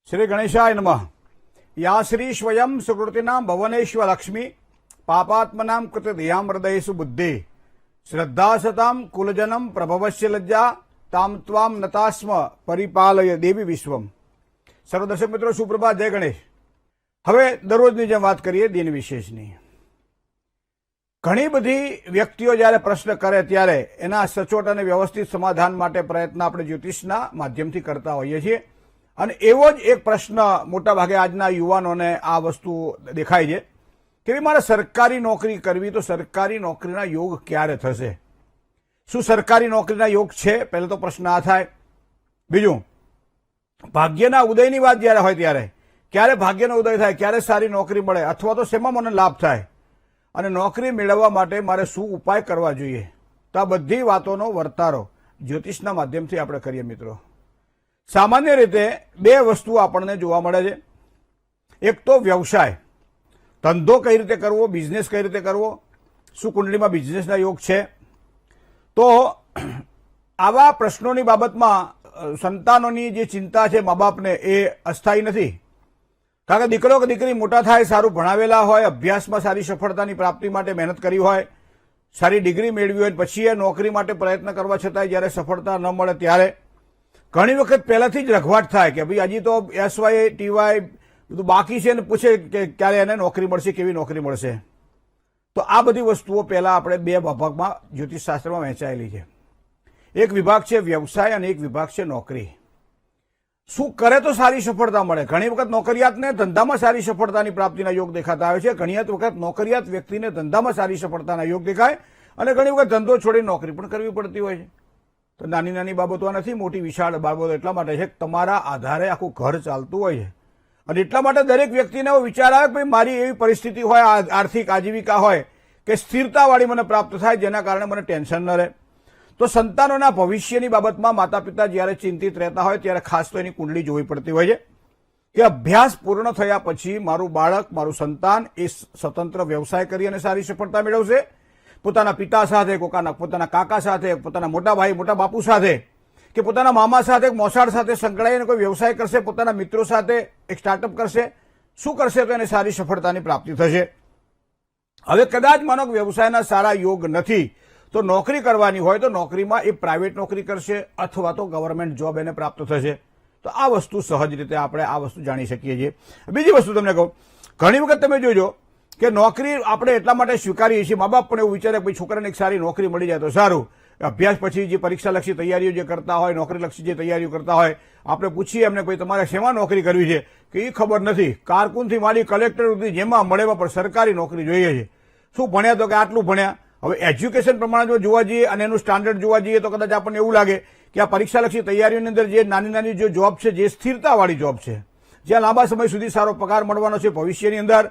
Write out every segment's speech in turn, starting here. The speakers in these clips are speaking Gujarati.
श्री गणेशाय नमः। या श्री स्वयं सुकृतिनां भवनेश्वर लक्ष्मी पापात्मनां कृत धियां हृदयेषु बुद्धि श्रद्धा सतां कुलजनम प्रभवस्य लज्जा ताम त्वाम नतास्म परिपालय देवी विश्वम। सर्व दर्शक मित्रों सुप्रभात, जय गणेश। હવે દરરોજની જેમ વાત કરીએ દિન વિશેષની। ઘણી બધી વ્યક્તિઓ જ્યારે પ્રશ્ન કરે ત્યારે એના સચોટ અને વ્યવસ્થિત સમાધાન માટે પ્રયત્ન આપણે જ્યોતિષના માધ્યમથી કરતા હોઈએ છીએ અને એવો જ એક પ્રશ્ન મોટાભાગે આજના યુવાનોને આ વસ્તુ દેખાય છે કે મારે સરકારી નોકરી કરવી તો સરકારી નોકરીના યોગ ક્યારે થશે? શું સરકારી નોકરીના યોગ છે? પહેલો તો પ્રશ્ન આ થાય। બીજું, ભાગ્યના ઉદયની વાત જ્યારે હોય ત્યારે ક્યારે ભાગ્યનો ઉદય થાય, ક્યારે સારી નોકરી મળે અથવા તો શેમાં મને લાભ થાય અને નોકરી મેળવવા માટે મારે શું ઉપાય કરવા જોઈએ? તો આ બધી વાતોનો વર્તારો જ્યોતિષના માધ્યમથી આપણે કરીએ મિત્રો। સામાન્ય રીતે બે વસ્તુ આપણને જોવા મળે છે। એક તો વ્યવસાય, ધંધો કઈ રીતે કરવો, બિઝનેસ કઈ રીતે કરવો, શું કુંડળીમાં બિઝનેસના યોગ છે? તો આવા પ્રશ્નોની બાબતમાં સંતાનોની જે ચિંતા છે મા બાપને એ અસ્થાયી નથી। કારણ કે દીકરો કે દીકરી મોટા થાય, સારું ભણાવેલા હોય, અભ્યાસમાં સારી સફળતાની પ્રાપ્તિ માટે મહેનત કરી હોય, સારી ડિગ્રી મેળવી હોય, પછી એ નોકરી માટે પ્રયત્ન કરવા છતાંય જ્યારે સફળતા ન મળે ત્યારે ઘણી વખત પહેલાથી જ રઘવાટ થાય કે ભાઈ હજી તો એસવાય ટીવાય બધું બાકી છે અને પૂછે કે ક્યારે એને નોકરી મળશે, કેવી નોકરી મળશે। તો આ બધી વસ્તુઓ પહેલા આપણે બે વિભાગમાં જ્યોતિષશાસ્ત્રમાં વહેંચાયેલી છે। એક વિભાગ છે વ્યવસાય અને એક વિભાગ છે નોકરી। શું કરે તો સારી સફળતા મળે? ઘણી વખત નોકરિયાતને ધંધામાં સારી સફળતાની પ્રાપ્તિના યોગ દેખાતા આવે છે, ઘણી વખત નોકરિયાત વ્યક્તિને ધંધામાં સારી સફળતાના યોગ દેખાય અને ઘણી વખત ધંધો છોડી નોકરી પણ કરવી પડતી હોય છે। તો નાની નાની બાબતો નથી, મોટી વિશાળ બાબતો એટલા માટે છે કે તમારા આધારે આખું ઘર ચાલતું હોય છે અને એટલા માટે દરેક વ્યક્તિને એવો વિચાર આવે કે ભાઈ મારી એવી પરિસ્થિતિ હોય, આર્થિક આજીવિકા હોય કે સ્થિરતાવાળી મને પ્રાપ્ત થાય જેના કારણે મને ટેન્શન ન રહે। તો સંતાનોના ભવિષ્યની બાબતમાં માતા પિતા જ્યારે ચિંતિત રહેતા હોય ત્યારે ખાસ તો એની કુંડળી જોવી પડતી હોય છે કે અભ્યાસ પૂર્ણ થયા પછી મારું બાળક, મારું સંતાન એ સ્વતંત્ર વ્યવસાય કરી અને સારી સફળતા મેળવશે, પોતાના પિતા સાથે, પોતાના કાકા સાથે, પોતાના મોટા ભાઈ મોટા બાપુ સાથે કે પોતાના મામા સાથે, મોસાળ સાથે સંકળાઈને કોઈ વ્યવસાય કરશે, પોતાના મિત્રો સાથે એક સ્ટાર્ટઅપ કરશે, શું કરશે તો એને સારી સફળતાની પ્રાપ્તિ થશે। હવે કદાચ માનો વ્યવસાયના સારા યોગ નથી તો નોકરી કરવાની હોય તો નોકરીમાં એ પ્રાઇવેટ નોકરી કરશે અથવા તો ગવર્મેન્ટ જોબ એને પ્રાપ્ત થશે। તો આ વસ્તુ સહજ રીતે આપણે આ વસ્તુ જાણી શકીએ છીએ। બીજી વસ્તુ તમને કહું, ઘણી વખત તમે જોજો કે નોકરી આપણે એટલા માટે સ્વીકારીએ છીએ, મા બાપ પણ એવું વિચારે કે ભાઈ છોકરાને એક સારી નોકરી મળી જાય તો સારું। અભ્યાસ પછી જે પરીક્ષાલક્ષી તૈયારીઓ જે કરતા હોય, નોકરીલક્ષી જે તૈયારીઓ કરતા હોય, આપણે પૂછીએ એમને ભાઈ તમારે શેમાં નોકરી કરવી છે કે એ ખબર નથી, કારકુનથી માંડી કલેક્ટર સુધી જેમાં મળે પણ સરકારી નોકરી જોઈએ છે। શું ભણ્યા? તો કે આટલું ભણ્યા। હવે એજ્યુકેશન પ્રમાણે જો જોવા જઈએ અને એનું સ્ટાન્ડર્ડ જોવા જઈએ તો કદાચ આપણને એવું લાગે કે આ પરીક્ષાલક્ષી તૈયારીઓની અંદર જે નાની નાની જે જોબ છે, જે સ્થિરતાવાળી જોબ છે, જ્યાં લાંબા સમય સુધી સારો પગાર મળવાનો છે, ભવિષ્યની અંદર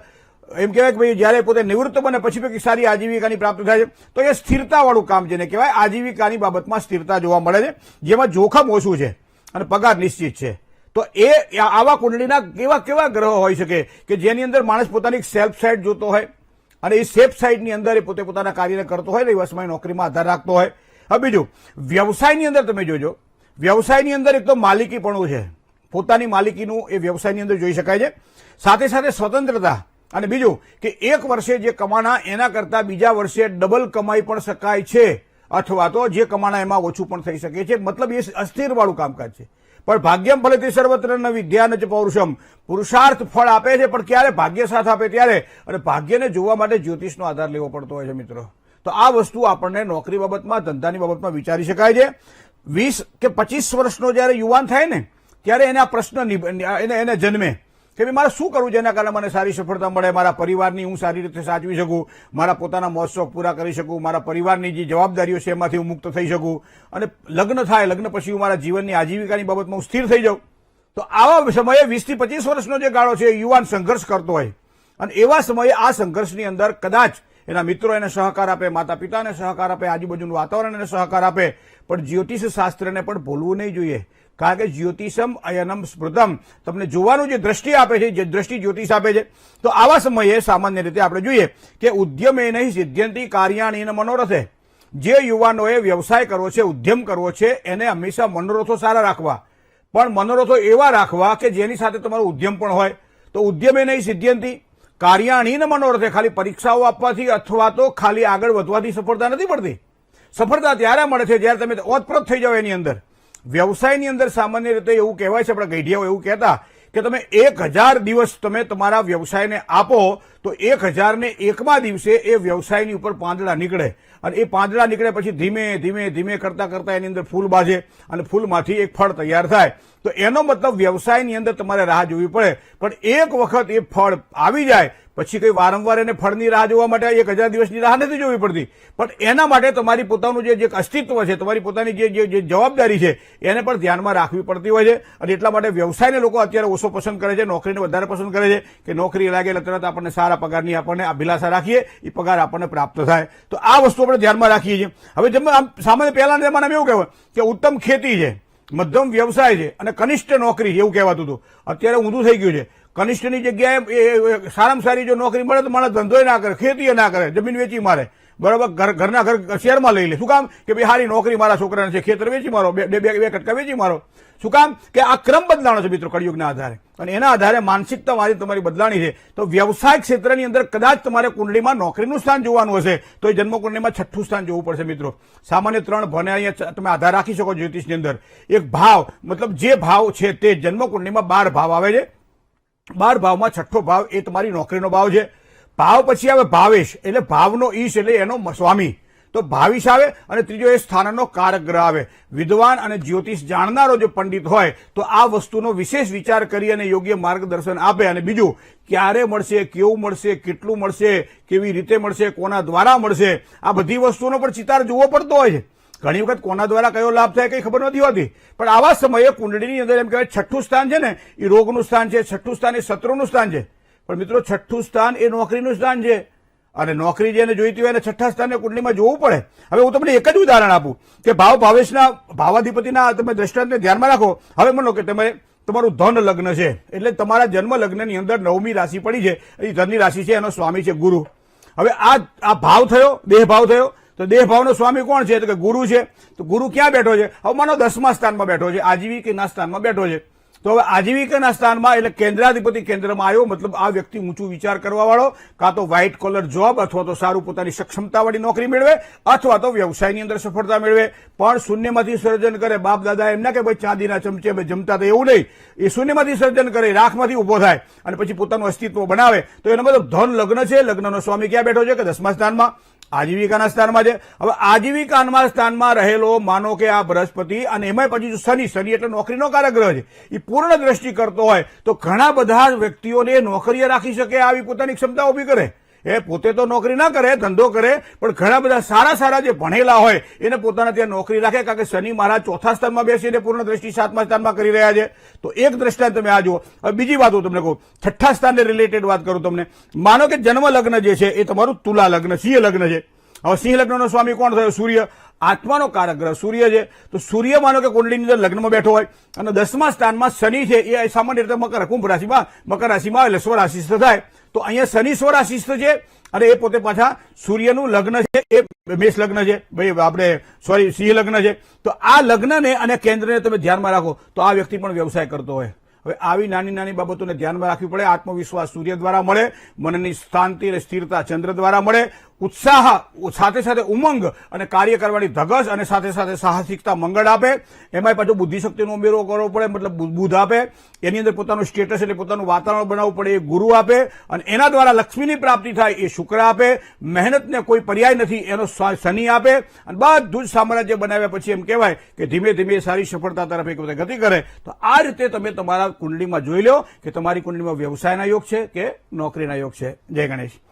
એમ કહેવાય કે ભાઈ જ્યારે પોતે નિવૃત્ત બને પછી કંઈક સારી આજીવિકાની પ્રાપ્તિ થાય છે, તો એ સ્થિરતાવાળું કામ જેને કહેવાય આજીવિકાની બાબતમાં સ્થિરતા જોવા મળે છે, જેમાં જોખમ ઓછું છે અને પગાર નિશ્ચિત છે। તો એ આવા કુંડળીના કેવા કેવા ગ્રહો હોઈ શકે કે જેની અંદર માણસ પોતાની સેલ્ફ સાઇડ જોતો હોય અને એ સેફ સાઇડની અંદર એ પોતે પોતાના કાર્યને કરતો હોય, એ વસમાં નોકરીમાં આધાર રાખતો હોય। હવે બીજું, વ્યવસાયની અંદર તમે જોજો, વ્યવસાયની અંદર એક તો માલિકીપણું છે, પોતાની માલિકીનું એ વ્યવસાયની અંદર જોઈ શકાય છે, સાથે સાથે સ્વતંત્રતા, અને બીજું કે એક વર્ષે જે કમાણા એના કરતા બીજા વર્ષે ડબલ કમાઈ પણ શકાય છે અથવા તો જે કમાણા એમાં ઓછું પણ થઈ શકે છે। મતલબ એ અસ્થિરવાળું કામકાજ છે। પણ ભાગ્યમ ફલતે સર્વત્ર ન વિદ્યા ન ચ પૌરુષમ, પુરુષાર્થ ફળ આપે છે પણ ક્યારે? ભાગ્ય સાથ આપે ત્યારે, અને ભાગ્યને જોવા માટે જ્યોતિષનો આધાર લેવો પડતો હોય છે મિત્રો। તો આ વસ્તુ આપણને નોકરી બાબતમાં, ધંધાની બાબતમાં વિચારી શકાય છે। 20 કે 25 વર્ષનો જયારે યુવાન થાય ને ત્યારે એને આ પ્રશ્ન એને જન્મે કે મારે શું કરવું જેના કારણે મને સારી સફળતા મળે, મારા પરિવારની હું સારી રીતે સાચવી શકું, મારા પોતાના મોજ-શોખ પૂરા કરી શકું, મારા પરિવારની જે જવાબદારીઓ છે એમાંથી હું મુક્ત થઈ શકું અને લગ્ન થાય, લગ્ન પછી હું મારા જીવનની આજીવિકાની બાબતમાં હું સ્થિર થઈ જાઉં। તો આવા સમયે 20 થી 25 વર્ષનો જે ગાળો છે યુવાન સંઘર્ષ કરતો હોય અને એવા સમયે આ સંઘર્ષની અંદર કદાચ એના મિત્રો એને સહકાર આપે, માતા પિતાને સહકાર આપે, આજુબાજુનું વાતાવરણ એને સહકાર આપે, પણ જ્યોતિષ શાસ્ત્રને પણ ભૂલવું નહીં જોઈએ। કારણ કે જ્યોતિષમ અયનમ સ્મૃતમ, તમને જોવાનું જે દ્રષ્ટિ આપે છે, જે દ્રષ્ટિ જ્યોતિષ આપે છે। તો આવા સમયે સામાન્ય રીતે આપણે જોઈએ કે ઉદ્યમે નહીં સિદ્ધ્યંતિ કાર્યાણીન મનોરથે, જે યુવાનોએ વ્યવસાય કરવો છે, ઉદ્યમ કરવો છે, એને હંમેશા મનોરથો સારા રાખવા, પણ મનોરથો એવા રાખવા કે જેની સાથે તમારો ઉદ્યમ પણ હોય. તો ઉદ્યમે નહીં સિદ્ધ્યંતી, કાર્યાણી ને મનોરથે, ખાલી પરીક્ષાઓ આપવાથી અથવા તો ખાલી આગળ વધવાથી સફળતા નથી મળતી. સફળતા ત્યારે મળે છે જ્યારે તમે ઓતપ્રોત થઈ જાઓ એની અંદર. વ્યવસાયની અંદર સામાન્ય રીતે એવું કહેવાય છે, આપણા ગઈઢિયાઓ એવું કહેતા કે તમે 1000 દિવસ તમે તમારા વ્યવસાયને આપો તો 1001મા દિવસે એ વ્યવસાયની ઉપર પાંદડા નીકળે, અને એ પાંદડા નીકળે પછી ધીમે ધીમે ધીમે કરતા કરતા એની અંદર ફૂલ બાજે અને ફૂલમાંથી એક ફળ તૈયાર થાય. તો એનો મતલબ વ્યવસાયની અંદર તમારે રાહ જોવી પડે, પણ એક વખત એ ફળ આવી જાય પછી કઈ વારંવાર એને ફળની રાહ જોવા માટે 1000 દિવસની રાહ નથી જોવી પડતી. પણ એના માટે તમારી પોતાનું જે અસ્તિત્વ છે, તમારી પોતાની જે જવાબદારી છે એને પણ ધ્યાનમાં રાખવી પડતી હોય છે. અને એટલા માટે વ્યવસાયને લોકો અત્યારે ઓછો પસંદ કરે છે, નોકરીને વધારે પસંદ કરે છે કે નોકરી લાગે એટલે તરત આપણને સારા પગારની આપણને અભિલાષા રાખીએ, એ પગાર આપણને પ્રાપ્ત થાય. તો આ વસ્તુ આપણે ધ્યાનમાં રાખીએ છીએ. હવે જેમ સામાન્ય પહેલાના જમાનામાં એવું કહેવાય કે ઉત્તમ ખેતી છે, મધ્યમ વ્યવસાય છે અને કનિષ્ઠ નોકરી એવું કહેવાતું હતું. અત્યારે ઊંધું થઈ ગયું છે. કનિષ્ઠની જગ્યાએ સારામાં સારી જો નોકરી મળે તો માણસ ધંધોય ના કરે, ખેતી ના કરે, જમીન વેચી મારે, બરાબર, ઘરના ઘર શેરમાં લઈ લે. શું કામ? કે ભાઈ સારી નોકરી મારા છોકરાને છે, ખેતર વેચી મારો, બે કટકા વેચી મારો. શું કામ? કે આ ક્રમ બદલાણો છે મિત્રો કળિયુગના આધારે, અને એના આધારે માનસિકતા મારી તમારી બદલાણી છે. તો વ્યવસાય ક્ષેત્રની અંદર કદાચ તમારે કુંડળીમાં નોકરીનું સ્થાન જોવાનું હશે તો એ જન્મ કુંડળીમાં 6થું સ્થાન જોવું પડશે મિત્રો. સામાન્ય 3 ભને અહીંયા તમે આધાર રાખી શકો જ્યોતિષની અંદર. એક ભાવ, મતલબ જે ભાવ છે તે જન્મ કુંડળીમાં 12 ભાવ આવે છે. 12 ભાવમાં 6થો ભાવ એ તમારી નોકરીનો ભાવ છે. ભાવ પછી આવે ભાવેશ, એટલે ભાવનો ઈશ એટલે એનો સ્વામી. તો ભાવિશ આવે, અને ત્રીજો એ સ્થાનનો કારક ગ્રહ આવે. વિદ્વાન અને જ્યોતિષ જાણનારો જો પંડિત હોય તો આ વસ્તુનો વિશેષ વિચાર કરી અને યોગ્ય માર્ગદર્શન આપે. અને બીજું, ક્યારે મળશે, કેવું મળશે, કેટલું મળશે, કેવી રીતે મળશે, કોના દ્વારા મળશે, આ બધી વસ્તુનો પણ ચિતાર જોવો પડતો હોય છે. ઘણી વખત કોના દ્વારા કયો લાભ થાય કઈ ખબર નથી હોતી. પણ આવા સમયે કુંડળીની અંદર એમ કહેવાય 6થું સ્થાન છે ને એ રોગનું સ્થાન છે, 6થું સ્થાન એ શત્રુનું સ્થાન છે. પણ મિત્રો 6થું સ્થાન એ નોકરીનું સ્થાન છે, અને નોકરી જેને જોઈતી હોય એને 6થા સ્થાનને કુંડળીમાં જોવું પડે. હવે હું તમને એક જ ઉદાહરણ આપું કે ભાવેશના ભાવાધિપતિના તમે દ્રષ્ટાંતને ધ્યાનમાં રાખો. હવે માનો કે તમારું ધન લગ્ન છે, એટલે તમારા જન્મ લગ્નની અંદર 9મી રાશિ પડી છે, એ ધનની રાશિ છે, એનો સ્વામી છે ગુરુ. હવે આ ભાવ થયો, દેહ ભાવ થયો. તો દેહ ભાવનો સ્વામી કોણ છે? તો કે ગુરુ છે. તો ગુરુ ક્યાં બેઠો છે? હવે માનો 10મા સ્થાનમાં બેઠો છે, આજીવિકાના સ્થાનમાં બેઠો છે. તો હવે આજીવિકાના સ્થાનમાં એટલે કેન્દ્રાધિપતિ કેન્દ્રમાં આવ્યો, મતલબ આ વ્યક્તિ ઊંચું વિચાર કરવા વાળો, કાં તો વ્હાઇટ કોલર જોબ અથવા તો સારું પોતાની સક્ષમતાવાળી નોકરી મેળવે અથવા તો વ્યવસાયની અંદર સફળતા મેળવે. પણ શૂન્યમાંથી સર્જન કરે. બાપ દાદા એમ ના કે ભાઈ ચાંદીના ચમચે જમતા તો એવું નહીં. એ શૂન્યમાંથી સર્જન કરે, રાખમાંથી ઉભો થાય અને પછી પોતાનું અસ્તિત્વ બનાવે. તો એનો મતલબ ધન લગ્ન છે. લગ્નનો સ્વામી ક્યાં બેઠો છે? કે 10મા સ્થાનમાં, આજીવિકાના સ્થાનમાં છે. હવે આજીવિકાના સ્થાનમાં રહેલો માનો કે આ બૃહસ્પતિ, અને એમાં પછી જો શનિ એટલે નોકરીનો કારક ગ્રહ છે, એ પૂર્ણ દ્રષ્ટિ કરતો હોય તો ઘણા બધા વ્યક્તિઓને નોકરીએ રાખી શકે, આવી પોતાની ક્ષમતા ઉભી કરે. એ પોતે તો નોકરી ના કરે, ધંધો કરે, પણ ઘણા બધા સારા જે ભણેલા હોય એને પોતાના ત્યાં નોકરી રાખે, કારણ કે શનિ મહારાજ 4થા સ્થાનમાં બેસીને પૂર્ણ દ્રષ્ટિ 7મા સ્થાનમાં કરી રહ્યા છે. તો એક દ્રષ્ટાંત તમે આ જુઓ. હવે બીજી વાત હું તમને કહું, 6થા સ્થાનને રિલેટેડ વાત કરું તમને. માનો કે જન્મ લગ્ન જે છે એ તમારું તુલા લગ્ન, સિંહ લગ્ન છે. હવે સિંહ લગ્નનો સ્વામી કોણ થયો? સૂર્ય. આત્માનો કારક ગ્રહ સૂર્ય છે. તો સૂર્ય માનો કે કુંડળીની અંદર લગ્નમાં બેઠો હોય, અને 10મા સ્થાનમાં શનિ છે, એ સામાન્ય રીતે કુંભ રાશિમાં, મકર રાશિમાં એટલે સ્વરાશિસ્થ થાય. તો અહીંયા શનિ સ્વરાશિસ્થ છે, અને એ પોતે પાછા સૂર્યનું લગ્ન છે, એ મેષ લગ્ન છે, ભાઈ આપણે સિંહ લગ્ન છે. તો આ લગ્નને અને કેન્દ્રને તમે ધ્યાનમાં રાખો તો આ વ્યક્તિ પણ વ્યવસાય કરતો હોય. હવે આવી નાની બાબતોને ધ્યાનમાં રાખવી પડે. આત્મવિશ્વાસ સૂર્ય દ્વારા મળે, મનની શાંતિ અને સ્થિરતા ચંદ્ર દ્વારા મળે, ઉત્સાહ સાથે સાથે ઉમંગ અને કાર્ય કરવાની ધગશ, અને સાથે સાથે સાહસિકતા મંગળ આપે. એમાં પાછું બુદ્ધિશક્તિનો ઉમેરો કરવો પડે, મતલબ બુદ્ધ આપે. એની અંદર પોતાનું સ્ટેટસ એટલે પોતાનું વાતાવરણ બનાવવું પડે, એ ગુરુ આપે. અને એના દ્વારા લક્ષ્મીની પ્રાપ્તિ થાય, એ શુક્ર આપે. મહેનતને કોઈ પર્યાય નથી, એનો શનિ આપે. અને બધું જ સામ્રાજ્ય બનાવ્યા પછી એમ કહેવાય કે ધીમે ધીમે સારી સફળતા તરફ એક વખત ગતિ કરે. તો આ રીતે તમે તમારા કુંડળીમાં જોઈ લો કે તમારી કુંડળીમાં વ્યવસાયના યોગ છે કે નોકરીના યોગ છે. જય ગણેશ.